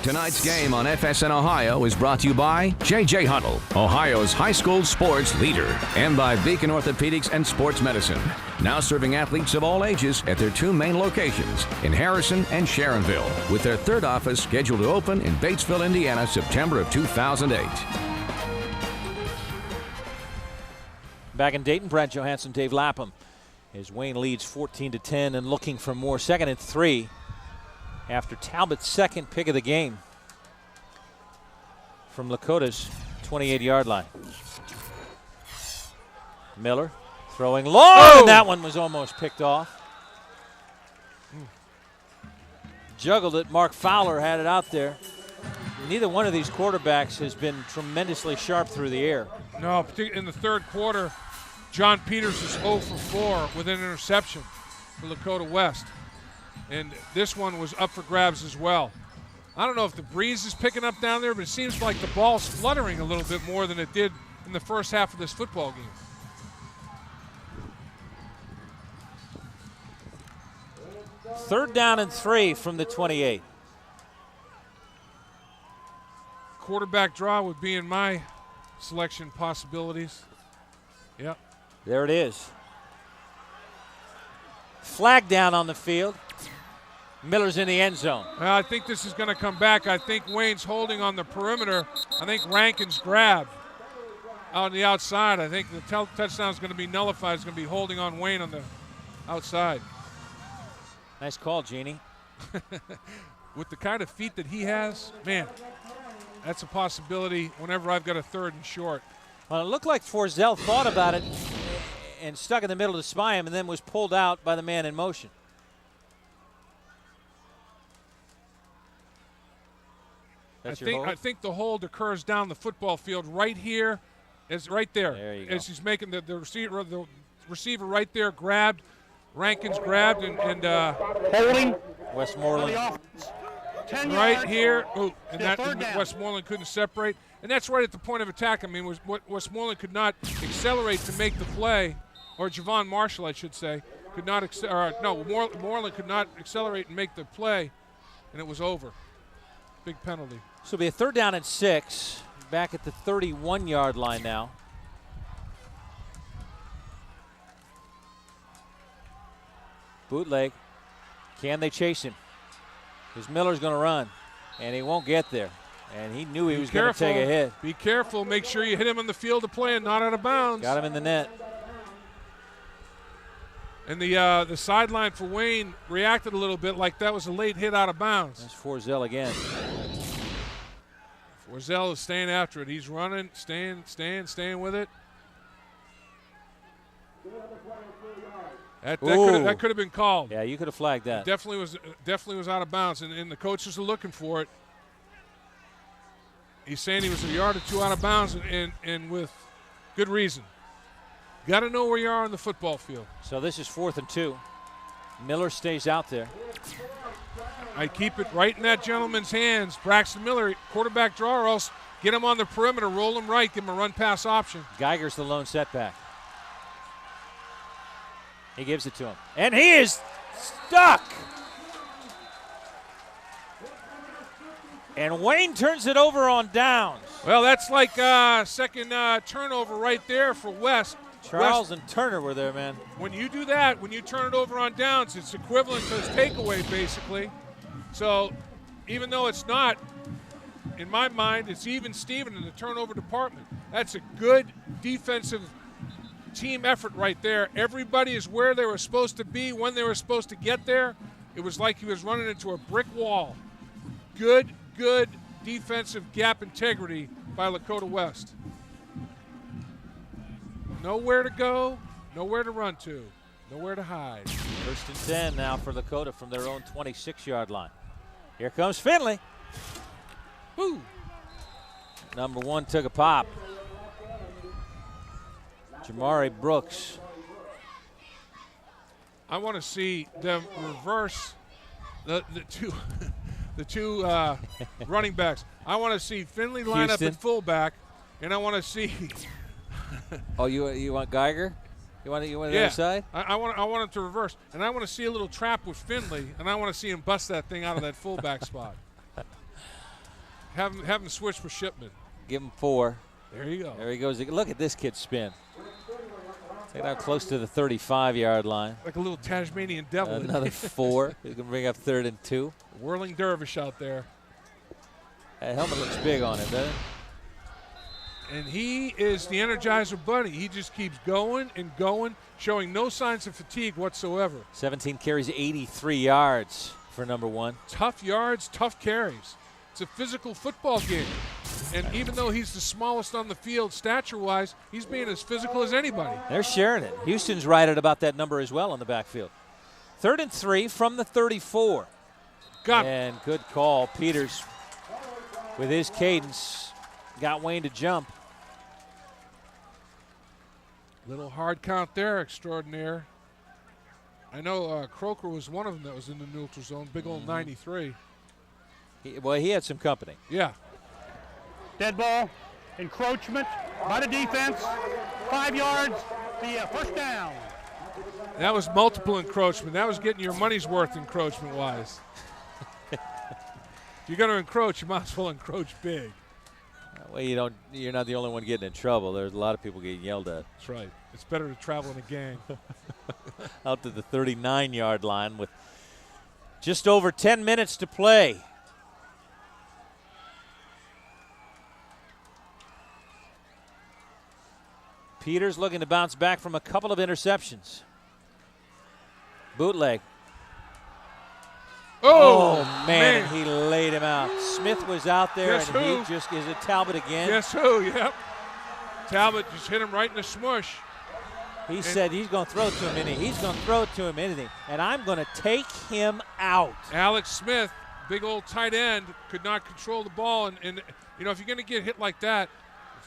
Tonight's game on FSN Ohio is brought to you by J.J. Huddle, Ohio's high school sports leader, and by Beacon Orthopedics and Sports Medicine, now serving athletes of all ages at their two main locations in Harrison and Sharonville, with their third office scheduled to open in Batesville, Indiana, September of 2008. Back in Dayton, Brent Johansson, Dave Lapham, as Wayne leads 14-10 and looking for more. 2nd and 3 after Talbot's second pick of the game from Lakota's 28-yard line. Miller throwing long, and that one was almost picked off. Juggled it. Mark Fowler had it out there. Neither one of these quarterbacks has been tremendously sharp through the air. No, particularly in the third quarter, John Peters is 0 for 4 with an interception for Lakota West. And this one was up for grabs as well. I don't know if the breeze is picking up down there, but it seems like the ball's fluttering a little bit more than it did in the first half of this football game. Third down and 3 from the 28. Quarterback draw would be in my selection possibilities. Yep. There it is. Flag down on the field. Miller's in the end zone. I think this is going to come back. I think Wayne's holding on the perimeter. I think Rankin's grabbed out on the outside. I think the touchdown is going to be nullified. It's going to be holding on Wayne on the outside. Nice call, Jeannie. With the kind of feet that he has, man, that's a possibility whenever I've got a 3rd and short. Well, it looked like Forsell thought about it and stuck in the middle to spy him and then was pulled out by the man in motion. I think the hold occurs down the football field right here, is right there. There you go. As he's making the receiver right there grabbed, Rankin's grabbed and holding Westmoreland right here. Ooh, and that Westmoreland couldn't separate, and that's right at the point of attack. I mean, Westmoreland could not accelerate to make the play, or Javon Marshall, I should say, could not. Moreland could not accelerate and make the play, and it was over. Big penalty. So it'll be a 3rd down and 6. Back at the 31-yard line now. Bootleg. Can they chase him? Because Miller's going to run, and he won't get there. And he knew he was going to take a hit. Be careful. Make sure you hit him on the field of play and not out of bounds. Got him in the net. And the sideline for Wayne reacted a little bit like that was a late hit out of bounds. That's Forsell again. Forsell is staying after it. He's running, staying with it. That could have been called. Yeah, you could have flagged that. It definitely was out of bounds, and the coaches are looking for it. He's saying he was a yard or 2 out of bounds, and with good reason. Got to know where you are on the football field. So this is 4th and 2. Miller stays out there. I keep it right in that gentleman's hands. Braxton Miller, quarterback draw, or else get him on the perimeter, roll him right, give him a run-pass option. Geiger's the lone setback. He gives it to him. And he is stuck. And Wayne turns it over on downs. Well, that's like second turnover right there for West. Charles and Turner were there, man. When you do that, when you turn it over on downs, it's equivalent to his takeaway, basically. So even though it's not, in my mind, it's even Steven in the turnover department. That's a good defensive team effort right there. Everybody is where they were supposed to be when they were supposed to get there. It was like he was running into a brick wall. Good defensive gap integrity by Lakota West. Nowhere to go, nowhere to run to, nowhere to hide. 1st and 10 now for Lakota from their own 26-yard line. Here comes Finley. Woo. Number 1 took a pop. Jamari Brooks. I want to see them reverse the two running backs. I want to see Finley line up at fullback, and I want to see. Oh, you want Geiger? You want the other side? I want him to reverse, and I want to see a little trap with Finley, and I want to see him bust that thing out of that fullback spot. Have him switch for Shipman. Give him 4. There you go. There he goes. Look at this kid spin. Take it out close to the 35-yard line. Like a little Tasmanian devil. Another 4. He's going to bring up 3rd and 2. Whirling dervish out there. That helmet looks big on him, doesn't it? And he is the Energizer Bunny. He just keeps going and going, showing no signs of fatigue whatsoever. 17 carries, 83 yards for number 1. Tough yards, tough carries. It's a physical football game. And even though he's the smallest on the field stature-wise, he's being as physical as anybody. They're sharing it. Houston's right at about that number as well on the backfield. 3rd and 3 from the 34. And good call. Peters, with his cadence, got Wayne to jump. Little hard count there, extraordinaire. I know Croker was one of them that was in the neutral zone, big old 93. He had some company. Yeah. Dead ball, encroachment by the defense, 5 yards, the first down. That was multiple encroachment. That was getting your money's worth encroachment-wise. If you're going to encroach, you might as well encroach big. Well, you're not the only one getting in trouble. There's a lot of people getting yelled at. That's right. It's better to travel in a gang. Out to the 39-yard line with just over 10 minutes to play. Peters looking to bounce back from a couple of interceptions. Bootleg. Oh, man, he laid him out. Smith was out there, Guess and who? he just is it Talbot again. Guess who? Yep. Talbot just hit him right in the smush. He said he's going to throw it to him anything. He's going to throw it to him anything, and I'm going to take him out. Alex Smith, big old tight end, could not control the ball, and you know, if you're going to get hit like that,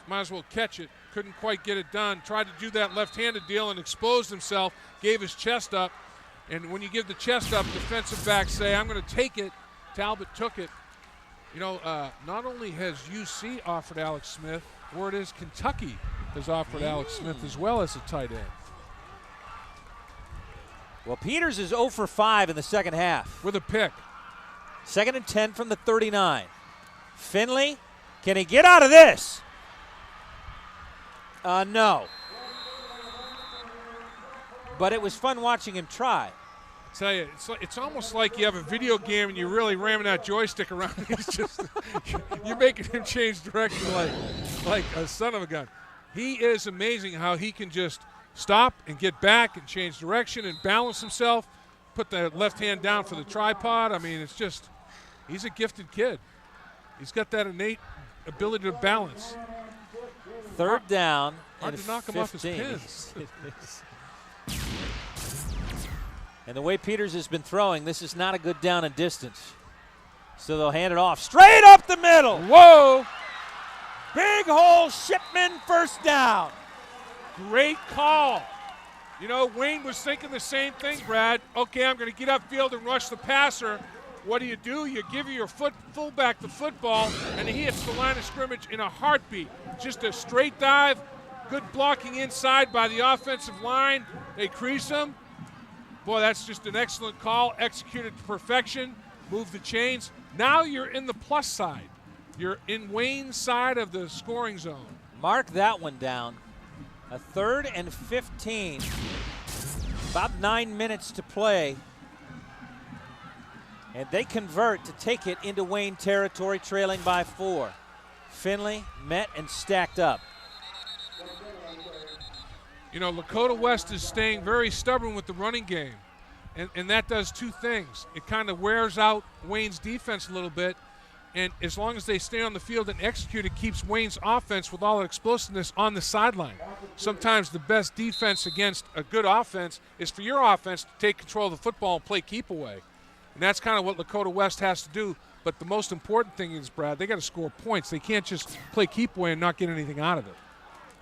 might as well catch it. Couldn't quite get it done. Tried to do that left-handed deal and exposed himself, gave his chest up. And when you give the chest up, defensive backs say, I'm going to take it. Talbot took it. You know, not only has UC offered Alex Smith, word is Kentucky has offered Alex Smith as well as a tight end. Well, Peters is 0 for 5 in the second half. With a pick. 2nd and 10 from the 39. Finley, can he get out of this? No. But it was fun watching him try. I tell you, it's almost like you have a video game and you're really ramming that joystick around. He's just you're making him change direction like a son of a gun. He is amazing how he can just stop and get back and change direction and balance himself, put the left hand down for the tripod. I mean, it's just he's a gifted kid. He's got that innate ability to balance. 3rd down. Hard and to knock 15. him off his pins. And the way Peters has been throwing, this is not a good down and distance. So they'll hand it off straight up the middle. Whoa! Big hole, Shipman, first down. Great call. You know, Wayne was thinking the same thing, Brad. Okay, I'm going to get upfield and rush the passer. What do? You give your fullback the football, and he hits the line of scrimmage in a heartbeat. Just a straight dive, good blocking inside by the offensive line. They crease him. Boy, that's just an excellent call, executed to perfection. Move the chains. Now you're in the plus side. You're in Wayne's side of the scoring zone. Mark that one down. A 3rd and 15. About 9 minutes to play. And they convert to take it into Wayne territory, trailing by 4. Finley met and stacked up. You know, Lakota West is staying very stubborn with the running game. And that does two things. It kind of wears out Wayne's defense a little bit. And as long as they stay on the field and execute, it keeps Wayne's offense with all the explosiveness on the sideline. Sometimes the best defense against a good offense is for your offense to take control of the football and play keep away. And that's kind of what Lakota West has to do. But the most important thing is, Brad, they got to score points. They can't just play keep away and not get anything out of it.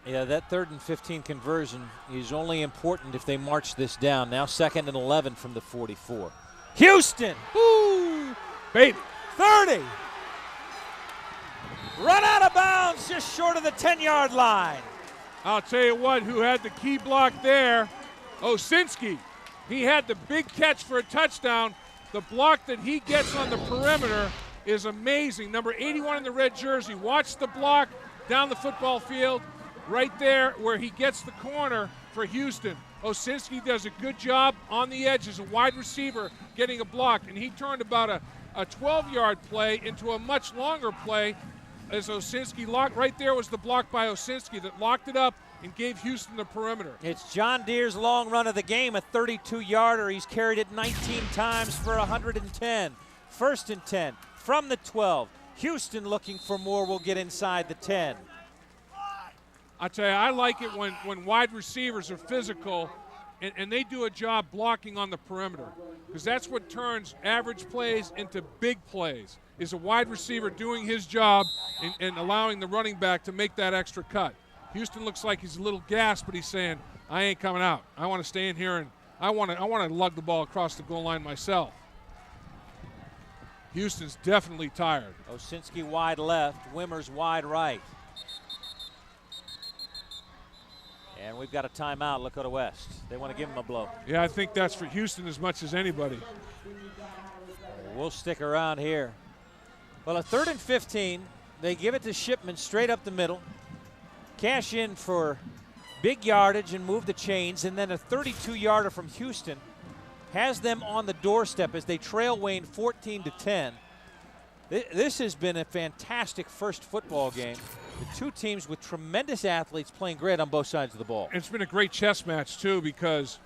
Yeah, that 3rd and 15 conversion is only important if they march this down. Now 2nd and 11 from the 44. Houston! Woo! Baby. 30! Run out of bounds just short of the 10-yard line. I'll tell you what, who had the key block there? Osinski. He had the big catch for a touchdown. The block that he gets on the perimeter is amazing. Number 81 in the red jersey. Watch the block down the football field right there where he gets the corner for Houston. Osinski does a good job on the edge as a wide receiver getting a block, and he turned about a 12-yard play into a much longer play as Osinski locked. Right there was the block by Osinski that locked it up and gave Houston the perimeter. It's John Deere's long run of the game, a 32-yarder. He's carried it 19 times for 110. 1st and 10 from the 12. Houston looking for more, will get inside the 10. I tell you, I like it when wide receivers are physical and they do a job blocking on the perimeter, because that's what turns average plays into big plays, is a wide receiver doing his job and allowing the running back to make that extra cut. Houston looks like he's a little gassed, but he's saying, I ain't coming out. I want to stay in here, and I want to lug the ball across the goal line myself. Houston's definitely tired. Osinski wide left, Wimmers wide right. And we've got a timeout, Lakota West. They want to give him a blow. Yeah, I think that's for Houston as much as anybody. We'll stick around here. Well, a 3rd and 15. They give it to Shipman straight up the middle. Cash in for big yardage and move the chains. And then a 32-yarder from Houston has them on the doorstep as they trail Wayne 14-10. This has been a fantastic first football game. The two teams with tremendous athletes playing great on both sides of the ball. It's been a great chess match, too, because,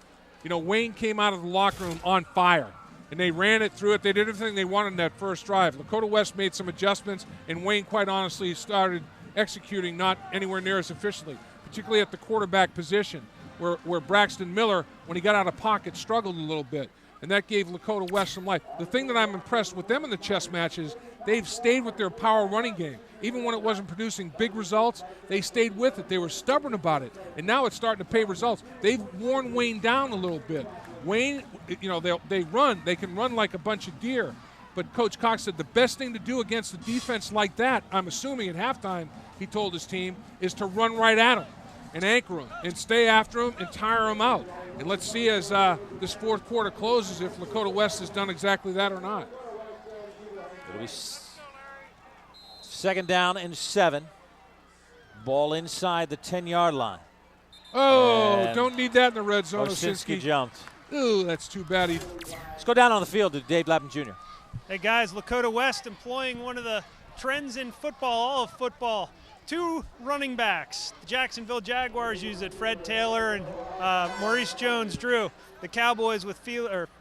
you know, Wayne came out of the locker room on fire, and they ran it through it. They did everything they wanted in that first drive. Lakota West made some adjustments, and Wayne, quite honestly, started executing not anywhere near as efficiently, particularly at the quarterback position, where Braxton Miller, when he got out of pocket, struggled a little bit, and that gave Lakota West some life. The thing that I'm impressed with them in the chess match is they've stayed with their power running game. Even when it wasn't producing big results, they stayed with it. They were stubborn about it, and now it's starting to pay results. They've worn Wayne down a little bit. Wayne, you know, they can run like a bunch of deer, but Coach Cox said the best thing to do against a defense like that, I'm assuming at halftime, he told his team, is to run right at them and anchor them and stay after them and tire them out. And let's see as this fourth quarter closes if Lakota West has done exactly that or not. It'll be 2nd down and 7. Ball inside the 10-yard line. Oh, and don't need that in the red zone. Osinski jumped. Ooh, that's too bad. Let's go down on the field to Dave Lapham Jr. Hey, guys, Lakota West employing one of the trends in football, all of football. 2 running backs. The Jacksonville Jaguars use it, Fred Taylor and Maurice Jones-Drew. The Cowboys with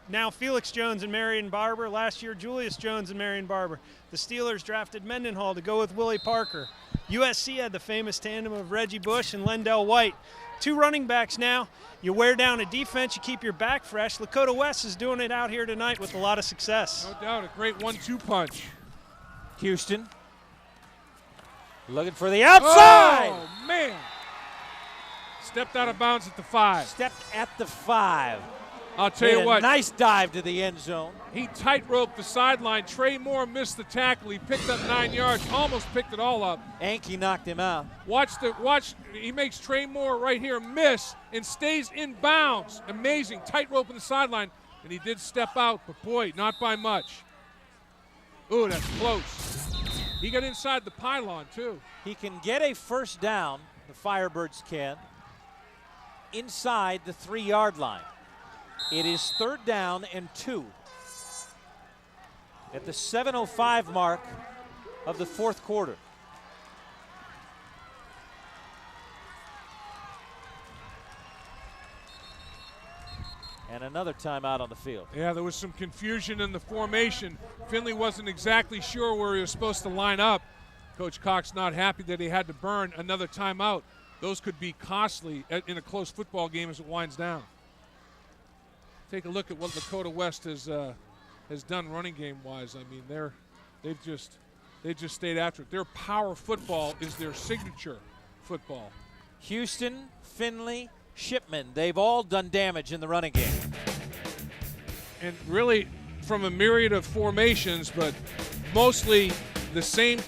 now Felix Jones and Marion Barber. Last year, Julius Jones and Marion Barber. The Steelers drafted Mendenhall to go with Willie Parker. USC had the famous tandem of Reggie Bush and Lendell White. 2 running backs now. You wear down a defense, you keep your back fresh. Lakota West is doing it out here tonight with a lot of success. No doubt, a great 1-2 punch. Houston looking for the outside. Oh, man. Stepped out of bounds at the 5. Stepped at the 5. I'll tell you what. Nice dive to the end zone. He tight-roped the sideline. Trey Moore missed the tackle. He picked up 9 yards, almost picked it all up. Anke knocked him out. Watch. He makes Trey Moore right here miss and stays in bounds. Amazing. Tight-rope in the sideline. And he did step out, but boy, not by much. Ooh, that's close. He got inside the pylon, too. He can get a 1st down, the Firebirds can, inside the 3-yard line. It is 3rd down and 2 at the 7:05 mark of the 4th quarter. And another timeout on the field. Yeah, there was some confusion in the formation. Finley wasn't exactly sure where he was supposed to line up. Coach Cox not happy that he had to burn another timeout. Those could be costly in a close football game as it winds down. Take a look at what Lakota West has done running game-wise. I mean, they've just stayed after it. Their power football is their signature football. Houston, Finley, Shipman, they've all done damage in the running game. And really from a myriad of formations, but mostly the same,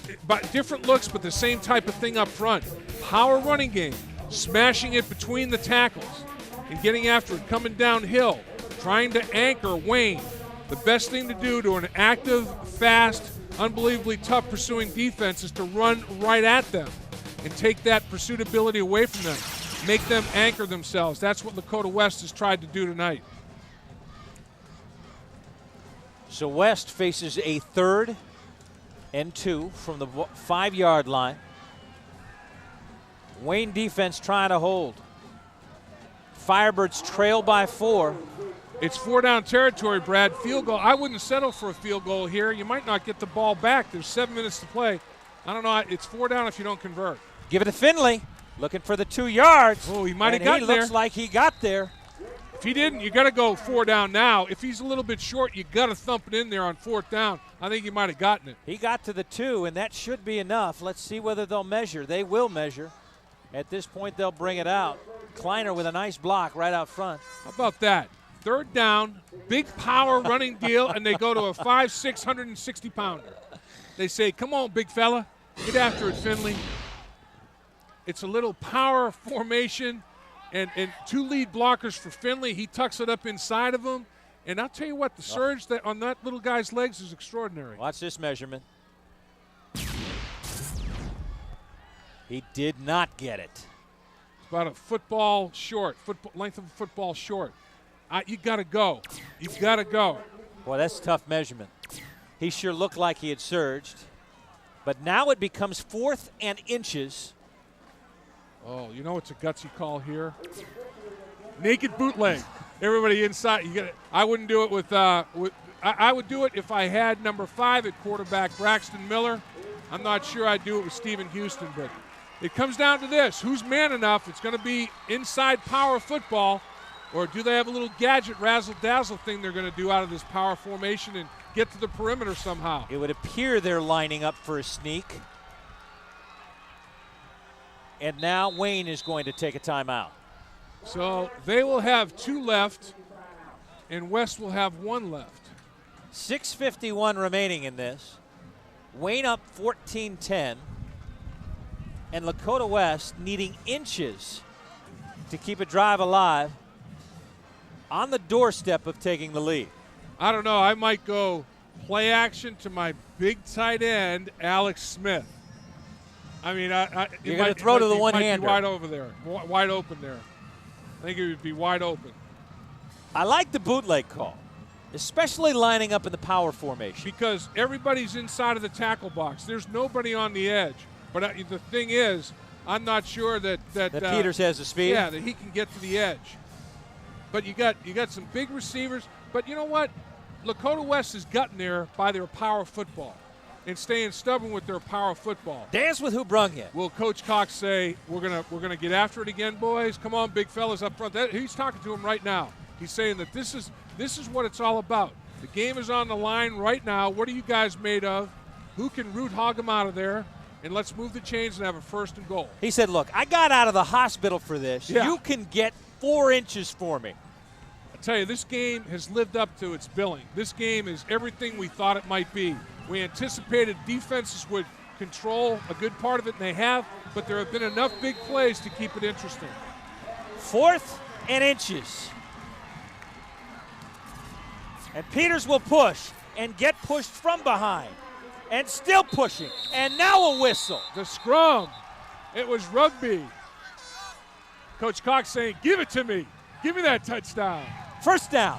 different looks, but the same type of thing up front. Power running game, smashing it between the tackles and getting after it, coming downhill, trying to anchor Wayne. The best thing to do to an active, fast, unbelievably tough pursuing defense is to run right at them and take that pursuit ability away from them, make them anchor themselves. That's what Lakota West has tried to do tonight. So West faces a 3rd and 2 from the 5-yard line. Wayne defense trying to hold. Firebirds trail by 4. It's 4-down territory, Brad. Field goal. I wouldn't settle for a field goal here. You might not get the ball back. There's 7 minutes to play. I don't know. It's 4 down if you don't convert. Give it to Finley. Looking for the 2 yards. Oh, he might have gotten there. He looks like he got there. If he didn't, you got to go 4 down now. If he's a little bit short, you got to thump it in there on 4th down. I think he might have gotten it. He got to the 2, and that should be enough. Let's see whether they'll measure. They will measure. At this point, they'll bring it out. Kleiner with a nice block right out front. How about that? 3rd down, big power running deal, and they go to a 5'6", 160-pounder. They say, come on, big fella. Get after it, Finley. It's a little power formation, and 2 lead blockers for Finley. He tucks it up inside of him. And I'll tell you what, the surge that on that little guy's legs is extraordinary. Watch this measurement. He did not get it. It's about a football short, length of a football short. You got to go. You got to go. Boy, that's a tough measurement. He sure looked like he had surged. But now it becomes 4th and inches. Oh, you know what's a gutsy call here? Naked bootleg. Everybody inside. You get. I wouldn't do it with. I would do it if I had number 5 at quarterback, Braxton Miller. I'm not sure I'd do it with Stephen Houston, but it comes down to this: who's man enough? It's going to be inside power football. Or do they have a little gadget razzle-dazzle thing they're going to do out of this power formation and get to the perimeter somehow? It would appear they're lining up for a sneak. And now Wayne is going to take a timeout. So they will have 2 left, and West will have 1 left. 6:51 remaining in this. Wayne up 14-10. And Lakota West needing inches to keep a drive alive, on the doorstep of taking the lead. I don't know. I might go play action to my big tight end, Alex Smith. I mean, you're going to throw to the one-hander. Wide over there, wide open there. I think it would be wide open. I like the bootleg call, especially lining up in the power formation. Because everybody's inside of the tackle box. There's nobody on the edge. But the thing is, I'm not sure that Peters has the speed. Yeah, that he can get to the edge. But you got some big receivers. But you know what? Lakota West has gotten there by their power football and staying stubborn with their power football. Dance with who brung you. Will Coach Cox say, we're gonna get after it again, boys? Come on, big fellas up front. He's talking to them right now. He's saying that this is what it's all about. The game is on the line right now. What are you guys made of? Who can root hog them out of there? And let's move the chains and have a 1st and goal. He said, look, I got out of the hospital for this. Yeah. You can get 4 inches for me. I tell you, this game has lived up to its billing. This game is everything we thought it might be. We anticipated defenses would control a good part of it, and they have, but there have been enough big plays to keep it interesting. 4th and inches. And Peters will push and get pushed from behind. And still pushing. And now a whistle. The scrum. It was rugby. Coach Cox saying, give it to me. Give me that touchdown. 1st down.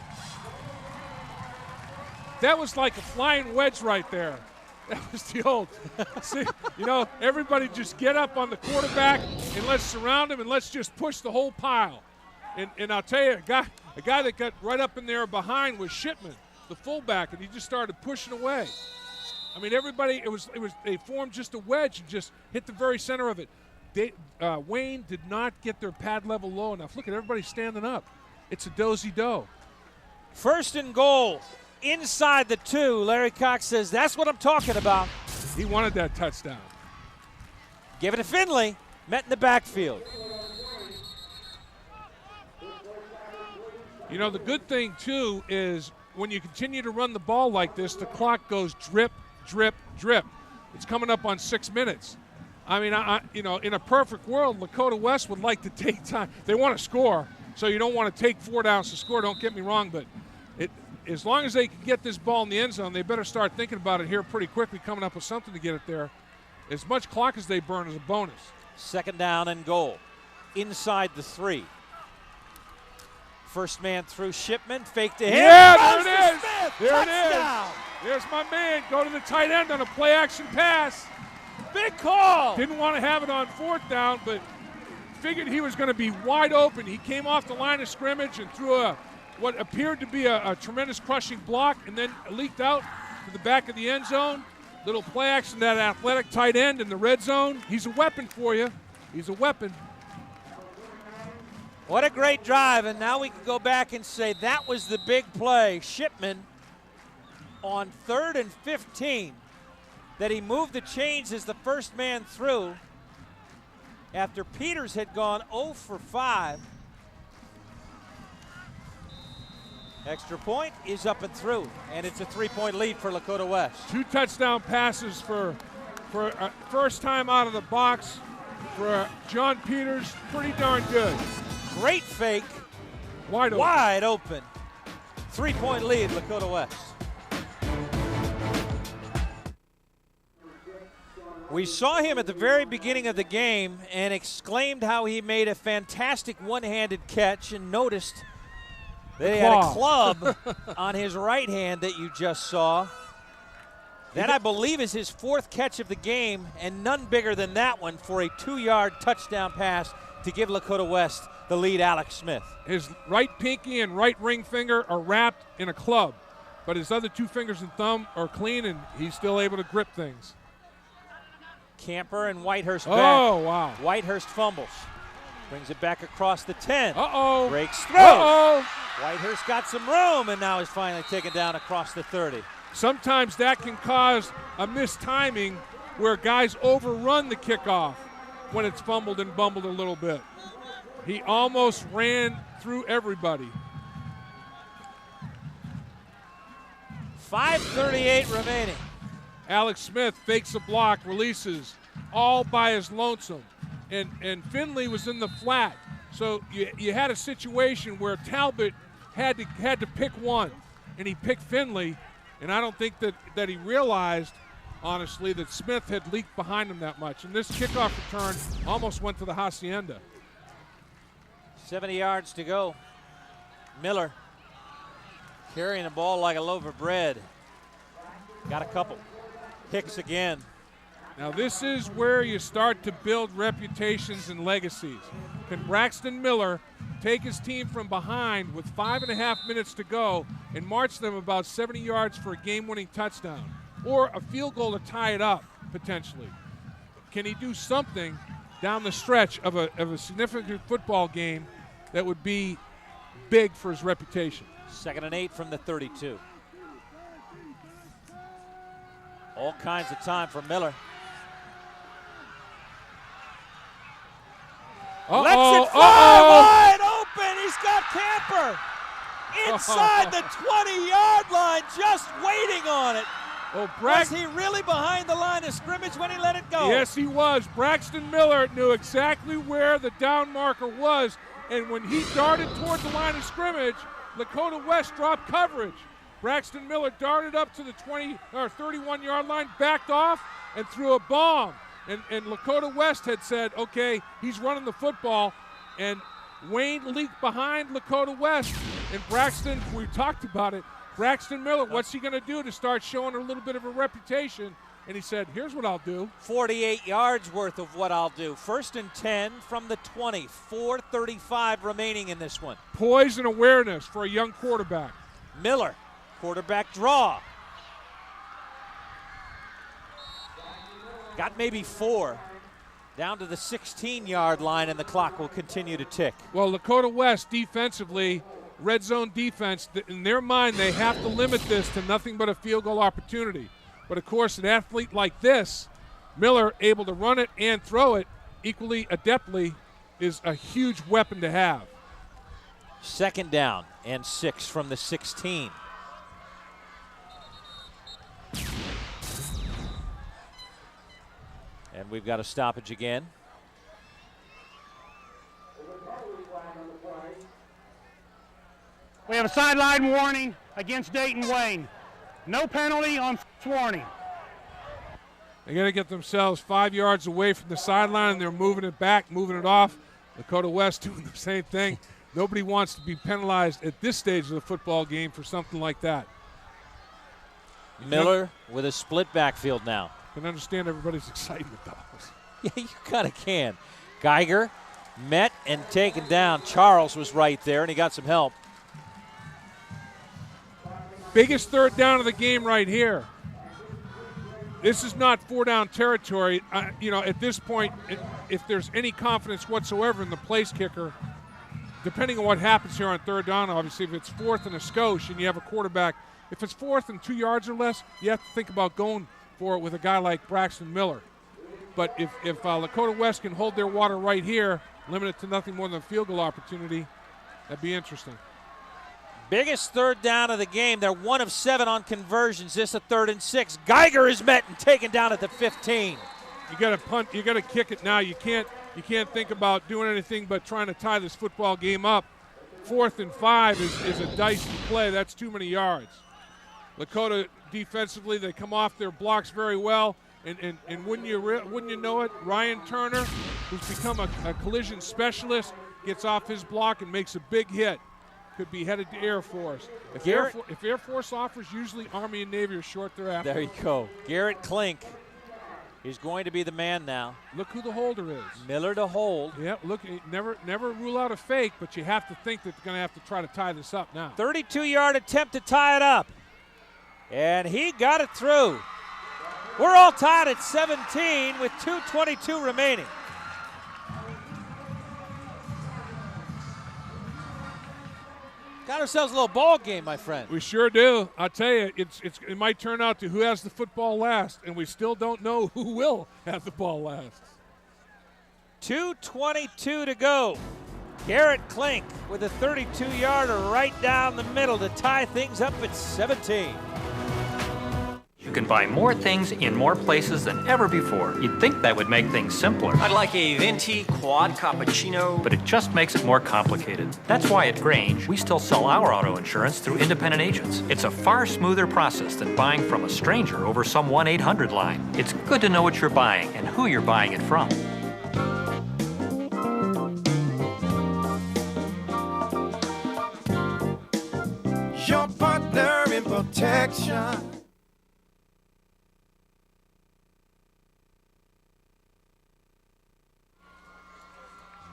That was like a flying wedge right there. That was the old. See, everybody just get up on the quarterback and let's surround him and let's just push the whole pile. And I'll tell you, a guy that got right up in there behind was Shipman, the fullback, and he just started pushing away. I mean, everybody, they formed just a wedge and just hit the very center of it. Wayne did not get their pad level low enough. Look at everybody standing up. It's a dozy-do. 1st and goal inside the 2. Larry Cox says, that's what I'm talking about. He wanted that touchdown. Give it to Finley. Met in the backfield. The good thing, too, is when you continue to run the ball like this, the clock goes drip, drip, drip. It's coming up on 6 minutes. I mean, in a perfect world, Lakota West would like to take time. They want to score, so you don't want to take 4 downs to score. Don't get me wrong, but as long as they can get this ball in the end zone, they better start thinking about it here pretty quickly, coming up with something to get it there. As much clock as they burn is a bonus. 2nd down and goal. Inside the 3. First man through, Shipman, fake to him. Yeah, there it is. Smith, There touchdown. it is. There's my man. Go to the tight end on a play action pass. Big call. Didn't want to have it on 4th down, but figured he was going to be wide open. He came off the line of scrimmage and threw what appeared to be a tremendous crushing block, and then leaked out to the back of the end zone. Little play action, that athletic tight end in the red zone. He's a weapon for you. He's a weapon. What a great drive, and now we can go back and say that was the big play. Shipman on 3rd and 15, that he moved the chains as the first man through after Peters had gone 0 for 5. Extra point is up and through, and it's a 3-point lead for Lakota West. 2 touchdown passes for first time out of the box for John Peters. Pretty darn good. Great fake. Wide open. Wide open. 3-point lead, Lakota West. We saw him at the very beginning of the game and exclaimed how he made a fantastic one-handed catch, and noticed that he had a club on his right hand that you just saw. That, I believe, is his 4th catch of the game, and none bigger than that one for a 2-yard touchdown pass to give Lakota West the lead. Alex Smith. His right pinky and right ring finger are wrapped in a club, but his other 2 fingers and thumb are clean, and he's still able to grip things. Camper and Whitehurst back. Oh, wow. Whitehurst fumbles. Brings it back across the 10. Uh-oh. Breaks through. Uh-oh. Whitehurst got some room, and now he's finally taken down across the 30. Sometimes that can cause a mistiming where guys overrun the kickoff when it's fumbled and bumbled a little bit. He almost ran through everybody. 5:38 remaining. Alex Smith fakes a block, releases, all by his lonesome. And Finley was in the flat. So you had a situation where Talbot had to pick one, and he picked Finley. And I don't think that he realized, honestly, that Smith had leaked behind him that much. And this kickoff return almost went to the Hacienda. 70 yards to go. Miller carrying the ball like a loaf of bread. Got a couple. Hicks again. Now this is where you start to build reputations and legacies. Can Braxton Miller take his team from behind with 5.5 minutes to go and march them about 70 yards for a game-winning touchdown, or a field goal to tie it up, potentially? Can he do something down the stretch of a significant football game that would be big for his reputation? 2nd and 8 from the 32. All kinds of time for Miller. Lets it fly wide open. He's got Camper inside the 20-yard line, just waiting on it. Oh, Was he really behind the line of scrimmage when he let it go? Yes, he was. Braxton Miller knew exactly where the down marker was, and when he darted toward the line of scrimmage, Lakota West dropped coverage. Braxton Miller darted up to the 20 or 31-yard line, backed off, and threw a bomb. And Lakota West had said, okay, he's running the football, and Wayne leaked behind Lakota West, and Braxton, we talked about it, Braxton Miller, what's he going to do to start showing a little bit of a reputation? And he said, here's what I'll do. 48 yards worth of what I'll do. 1st and 10 from the 20. 4:35 remaining in this one. Poise and awareness for a young quarterback. Miller, quarterback draw. Got maybe 4. Down to the 16-yard line, and the clock will continue to tick. Well, Lakota West defensively, red zone defense, in their mind they have to limit this to nothing but a field goal opportunity. But, of course, an athlete like this, Miller, able to run it and throw it equally adeptly, is a huge weapon to have. 2nd down and 6 from the 16. And we've got a stoppage again. We have a sideline warning. against Dayton Wayne. No penalty on warning. They got to get themselves 5 yards away from the sideline, and they're moving it back, moving it off. Lakota West doing the same thing. Nobody wants to be penalized at this stage of the football game for something like that. Miller with a split backfield now. I can understand everybody's excitement, though. Yeah, you kind of can. Geiger met and taken down. Charles was right there, and he got some help. Biggest third down of the game right here. This is not 4-down territory. At this point, if there's any confidence whatsoever in the place kicker, depending on what happens here on third down, obviously, if it's 4th and a skosh and you have a quarterback, if it's 4th and 2 yards or less, you have to think about going for it with a guy like Braxton Miller. But if Lakota West can hold their water right here, limit it to nothing more than a field goal opportunity, that'd be interesting. Biggest third down of the game. They're 1 of 7 on conversions. This a 3rd and 6. Geiger is met and taken down at the 15. You got to punt. You got to kick it now. You can't think about doing anything but trying to tie this football game up. 4th and 5 is a dicey play. That's too many yards. Lakota defensively, they come off their blocks very well. And wouldn't you know it, Ryan Turner, who's become a collision specialist, gets off his block and makes a big hit. Could be headed to Air Force. If Air Force offers, usually Army and Navy are short thereafter. There you go. Garrett Klink is going to be the man now. Look who the holder is. Miller to hold. Yeah, look, never rule out a fake, but you have to think that they're going to have to try to tie this up now. 32-yard attempt to tie it up. And he got it through. We're all tied at 17 with 2:22 remaining. Got ourselves a little ball game, my friend. We sure do. I'll tell you, it might turn out to who has the football last, and we still don't know who will have the ball last. 2:22 to go. Garrett Klink with a 32-yarder right down the middle to tie things up at 17. You can buy more things in more places than ever before. You'd think that would make things simpler. I'd like a venti quad cappuccino. But it just makes it more complicated. That's why at Grange, we still sell our auto insurance through independent agents. It's a far smoother process than buying from a stranger over some 1-800 line. It's good to know what you're buying and who you're buying it from. Your partner in protection.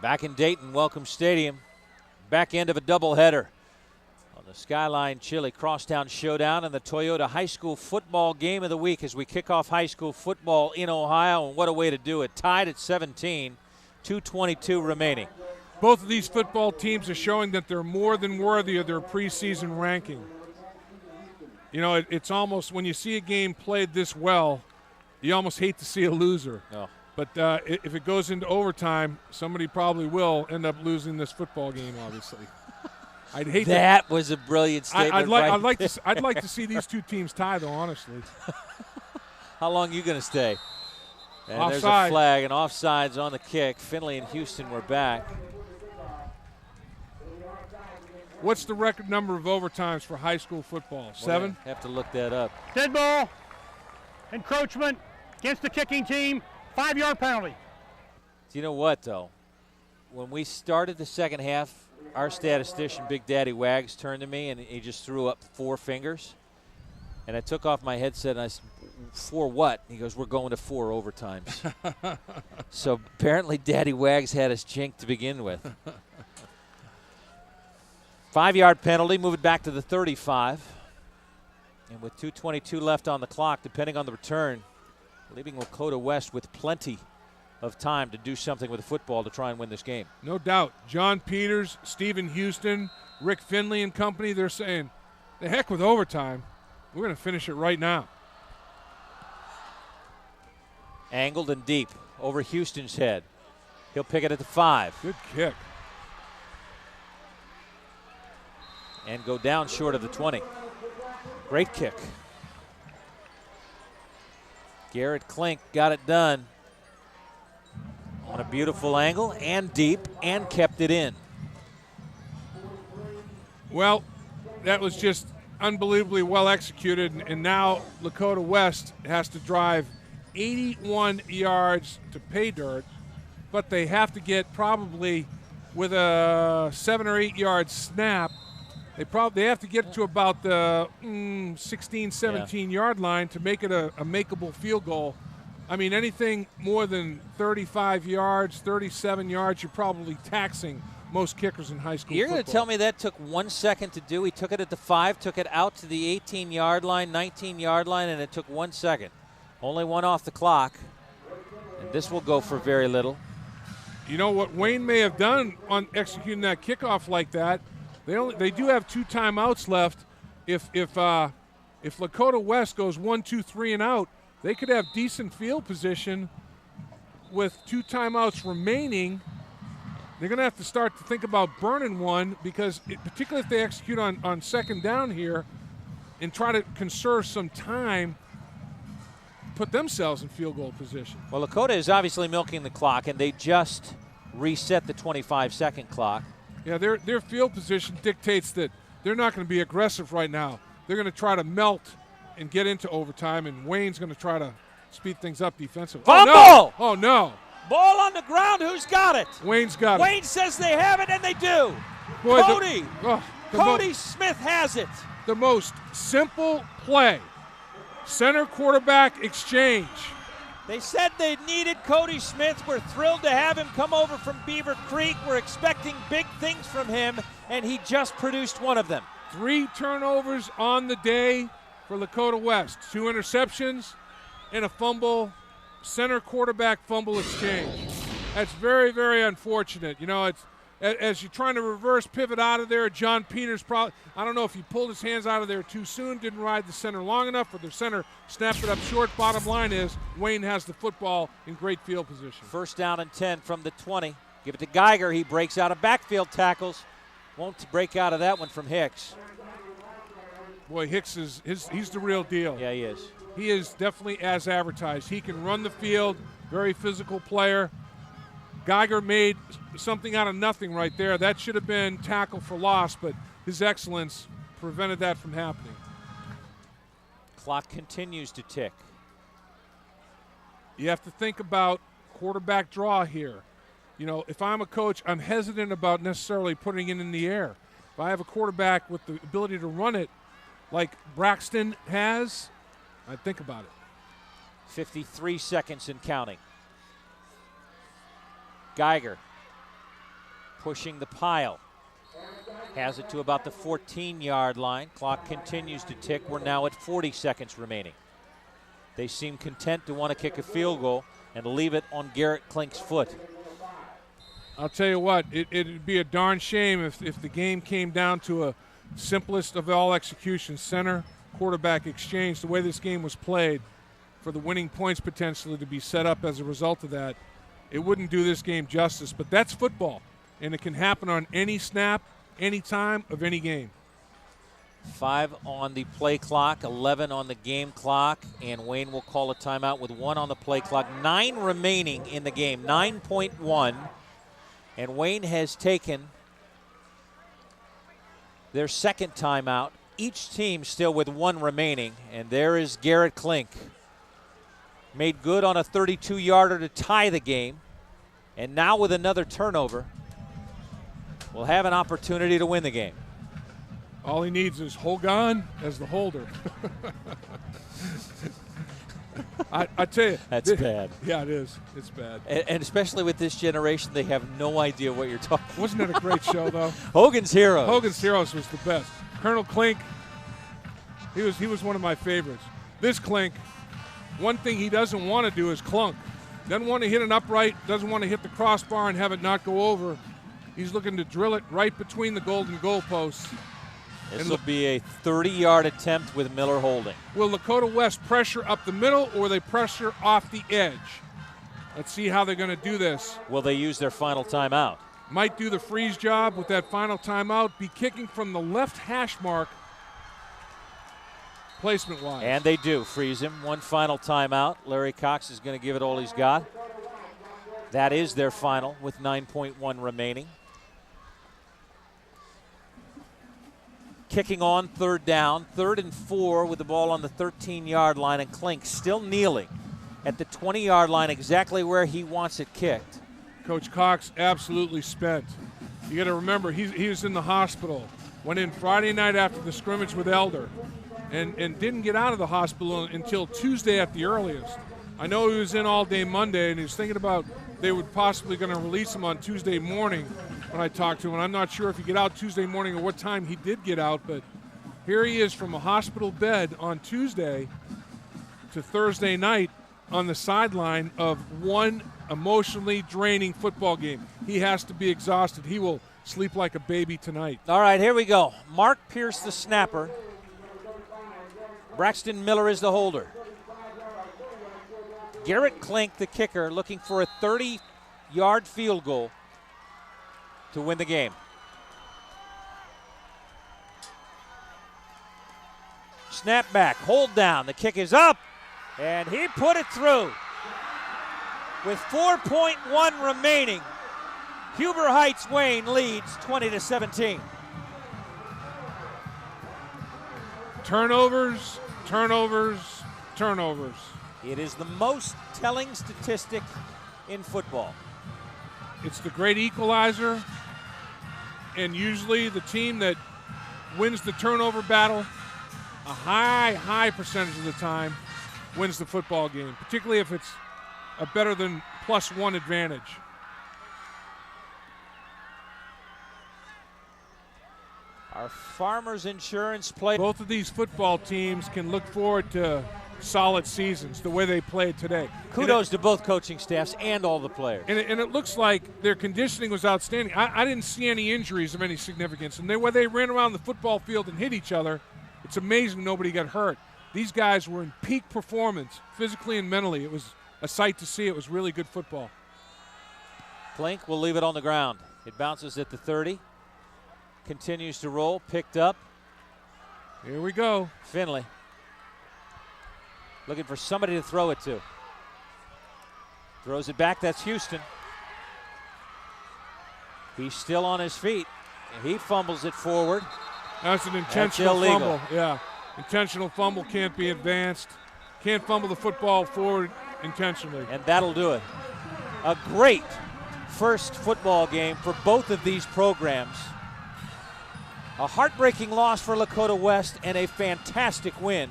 Back in Dayton, Welcome Stadium. Back end of a doubleheader on the Skyline Chili Crosstown Showdown and the Toyota High School Football Game of the Week as we kick off high school football in Ohio. And what a way to do it. Tied at 17, 2:22 remaining. Both of these football teams are showing that they're more than worthy of their preseason ranking. You know, it's almost, when you see a game played this well, you almost hate to see a loser. No. But if it goes into overtime, somebody probably will end up losing this football game, obviously. I'd hate that was a brilliant statement. I'd like to see these two teams tie, though, honestly. How long are you going to stay? And Offside. There's a flag, and offsides on the kick. Finley and Houston were back. What's the record number of overtimes for high school football? 7? We'll have to look that up. Dead ball, encroachment against the kicking team, 5-yard penalty. Do you know what, though? When we started the second half, our statistician, Big Daddy Wags, turned to me and he just threw up 4 fingers. And I took off my headset and I said, 4 what? He goes, we're going to 4 overtimes. So apparently Daddy Wags had us jinked to begin with. 5-yard penalty, move it back to the 35. And with 2:22 left on the clock, depending on the return, leaving Lakota West with plenty of time to do something with the football to try and win this game. No doubt. John Peters, Stephen Houston, Rick Finley and company, they're saying, the heck with overtime. We're going to finish it right now. Angled and deep over Houston's head. He'll pick it at the 5. Good kick. And go down short of the 20. Great kick. Garrett Klink got it done on a beautiful angle and deep and kept it in. Well, that was just unbelievably well executed, and now Lakota West has to drive 81 yards to pay dirt, but they have to get probably with a 7 or 8 yard snap. They have to get to about the 16, 17 yard line to make it a makeable field goal. I mean, anything more than 35 yards, 37 yards, you're probably taxing most kickers in high school You're football. going to tell me that took 1 second to do? He took it at the 5, took it out to the 18-yard line, 19-yard line, and it took 1 second. Only one off the clock, and this will go for very little. You know what Wayne may have done on executing that kickoff like that? They do have 2 timeouts left. If Lakota West goes 1, 2, 3 and out, they could have decent field position with 2 timeouts remaining. They're going to have to start to think about burning one because, particularly if they execute on second down here and try to conserve some time, put themselves in field goal position. Well, Lakota is obviously milking the clock, and they just reset the 25-second clock. Yeah, their field position dictates that they're not going to be aggressive right now. They're going to try to melt and get into overtime, and Wayne's going to try to speed things up defensively. Fumble! Oh, no! Oh, no. Ball on the ground. Who's got it? Wayne's got it. Wayne says they have it, and they do. Boy, Cody. Cody Smith has it. The most simple play. Center quarterback exchange. They said they needed Cody Smith. We're thrilled to have him come over from Beaver Creek. We're expecting big things from him, and he just produced one of them. 3 turnovers on the day for Lakota West. 2 interceptions and a fumble. Center quarterback fumble exchange. That's very, very unfortunate. You know, it's as you're trying to reverse pivot out of there. John Peters probably, I don't know if he pulled his hands out of there too soon, didn't ride the center long enough, or the center snapped it up short. Bottom line is Wayne has the football in great field position. First down and 10 from the 20. Give it to Geiger. He breaks out of backfield tackles. Won't break out of that one from Hicks. Boy, Hicks he's the real deal. Yeah, he is. He is definitely as advertised. He can run the field, very physical player. Geiger made something out of nothing right there. That should have been tackle for loss, but his excellence prevented that from happening. Clock continues to tick. You have to think about quarterback draw here. You know, if I'm a coach, I'm hesitant about necessarily putting it in the air. If I have a quarterback with the ability to run it like Braxton has, I'd think about it. 53 seconds and counting. Geiger pushing the pile. Has it to about the 14-yard line. Clock continues to tick. We're now at 40 seconds remaining. They seem content to want to kick a field goal and leave it on Garrett Klink's foot. I'll tell you what, it'd be a darn shame if the game came down to a simplest of all executions, center quarterback exchange, the way this game was played, for the winning points potentially to be set up as a result of that. It wouldn't do this game justice, but that's football, and it can happen on any snap, any time of any game. 5 on the play clock, 11 on the game clock, and Wayne will call a timeout with 1 on the play clock. 9 remaining in the game, 9.1, and Wayne has taken their second timeout. Each team still with 1 remaining, and there is Garrett Klink. Made good on a 32-yarder to tie the game, and now with another turnover, will have an opportunity to win the game. All he needs is Hogan as the holder. I tell you. That's bad. Yeah, it is. It's bad. And especially with this generation, they have no idea what you're talking about. Wasn't it a great show, though? Hogan's Heroes. Hogan's Heroes was the best. Colonel Klink, he was one of my favorites. This Klink, one thing he doesn't want to do is clunk. Doesn't want to hit an upright, doesn't want to hit the crossbar and have it not go over. He's looking to drill it right between the golden goalposts. This will be a 30-yard attempt with Miller holding. Will Lakota West pressure up the middle, or will they pressure off the edge? Let's see how they're going to do this. Will they use their final timeout? Might do the freeze job with that final timeout. Be kicking from the left hash mark placement-wise. And they do freeze him. 1 final timeout. Larry Cox is going to give it all he's got. That is their final with 9.1 remaining. kicking on third down, 3rd and 4 with the ball on the 13-yard line, and Klink still kneeling at the 20-yard line, exactly where he wants it kicked. Coach Cox absolutely spent. You got to remember, he was in the hospital. Went in Friday night after the scrimmage with Elder, and didn't get out of the hospital until Tuesday at the earliest. I know he was in all day Monday, and he was thinking about they would possibly going to release him on Tuesday morning when I talked to him. And I'm not sure if he get out Tuesday morning or what time he did get out, but here he is from a hospital bed on Tuesday to Thursday night on the sideline of one emotionally draining football game. He has to be exhausted. He will sleep like a baby tonight. All right, here we go. Mark Pierce, the snapper. Braxton Miller is the holder. Garrett Klink, the kicker, looking for a 30-yard field goal to win the game. Snap back, hold down. The kick is up, and he put it through. With 4.1 remaining, Huber Heights Wayne leads 20-17. Turnovers, turnovers, turnovers. It is the most telling statistic in football. It's the great equalizer, and usually the team that wins the turnover battle a high percentage of the time wins the football game, particularly if it's a better than +1 advantage. Our Farmers Insurance play. Both of these football teams can look forward to solid seasons the way they played today. Kudos to both coaching staffs and all the players. And it looks like their conditioning was outstanding. I didn't see any injuries of any significance. And where they ran around the football field and hit each other, it's amazing nobody got hurt. These guys were in peak performance, physically and mentally. It was a sight to see. It was really good football. Klink will leave it on the ground. It bounces at the 30. Continues to roll, picked up. Here we go. Finley looking for somebody to throw it to. Throws it back, that's Houston. He's still on his feet. He fumbles it forward. That's an intentional fumble. Yeah, intentional fumble can't be advanced. Can't fumble the football forward intentionally. And that'll do it. A great first football game for both of these programs. A heartbreaking loss for Lakota West and a fantastic win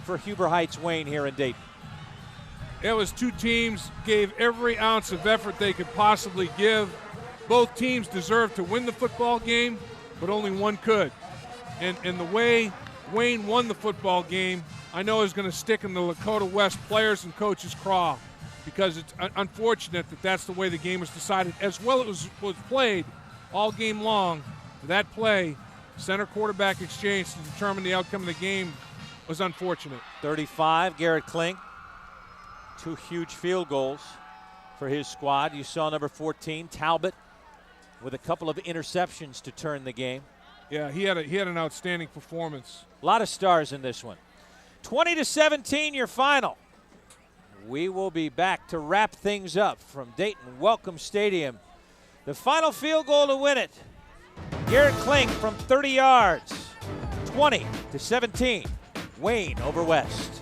for Huber Heights Wayne here in Dayton. It was two teams gave every ounce of effort they could possibly give. Both teams deserved to win the football game, but only one could. And the way Wayne won the football game, I know is going to stick in the Lakota West players and coaches' craw, because it's unfortunate that that's the way the game was decided. As well as it was played all game long, that play, center quarterback exchange to determine the outcome of the game, was unfortunate. 35, Garrett Klink. 2 huge field goals for his squad. You saw number 14, Talbot, with a couple of interceptions to turn the game. Yeah, he had an outstanding performance. A lot of stars in this one. 20-17, your final. We will be back to wrap things up from Dayton Welcome Stadium. The final field goal to win it. Garrett Klink from 30 yards. 20-17. Wayne over West.